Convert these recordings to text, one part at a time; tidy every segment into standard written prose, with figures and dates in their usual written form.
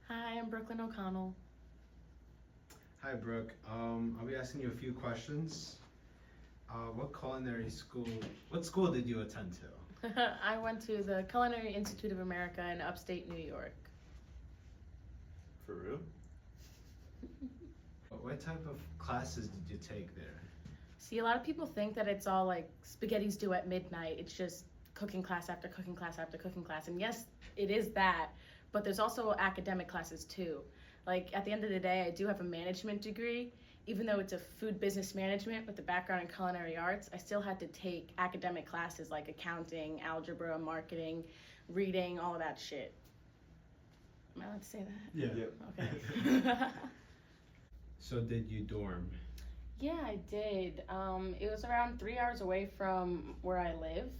Hi, I'm Brooklyn O'Connell. Hi, Brooke. I'll be asking you a few questions. What school did you attend to? I went to the Culinary Institute of America in upstate New York. For real? What type of classes did you take there? See, a lot of people think that it's all like spaghetti's due at midnight. It's just cooking class after cooking class after cooking class. And yes, it is that, but there's also academic classes too. Like at the end of the day, I do have a management degree. Even though it's a food business management with a background in culinary arts, I still had to take academic classes like accounting, algebra, marketing, reading, all of that shit. Am I allowed to say that? Yeah. Okay. So did you dorm? Yeah, I did. It was around 3 hours away from where I live.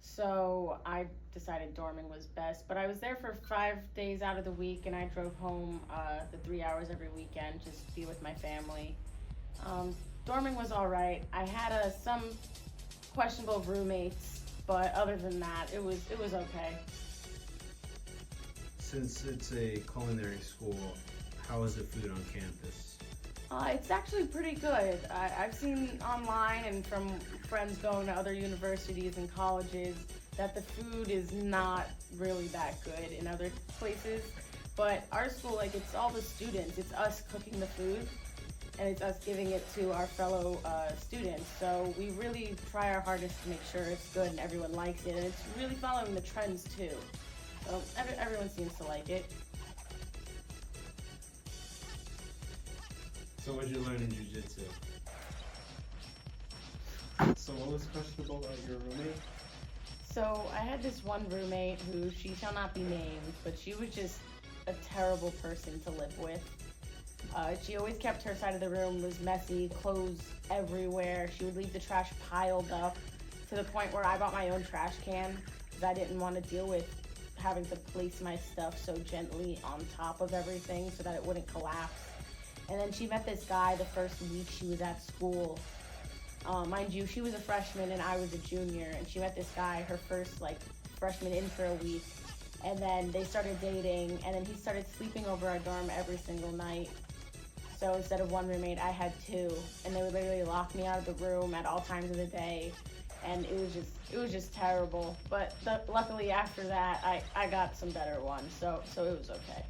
So I decided dorming was best. But I was there for 5 days out of the week, and I drove home the 3 hours every weekend just to be with my family. Dorming was all right. I had some questionable roommates, but other than that, it was okay. Since it's a culinary school, how is the food on campus? It's actually pretty good. I've seen online and from friends going to other universities and colleges that the food is not really that good in other places. But our school, like, it's all the students. It's us cooking the food, and it's us giving it to our fellow students. So we really try our hardest to make sure it's good and everyone likes it. And it's really following the trends, too. So everyone seems to like it. So what did you learn in jiu-jitsu? So what was questionable about your roommate? So I had this one roommate who she shall not be named, but she was just a terrible person to live with. She always kept her side of the room was messy, clothes everywhere. She would leave the trash piled up to the point where I bought my own trash can because I didn't want to deal with having to place my stuff so gently on top of everything so that it wouldn't collapse. And then she met this guy the first week she was at school. Mind you, she was a freshman and I was a junior, and she met this guy her first freshman in for a week. And then they started dating, and then he started sleeping over our dorm every single night. So instead of one roommate, I had two, and they would literally lock me out of the room at all times of the day, and it was just terrible. But luckily after that, I got some better ones, so it was okay.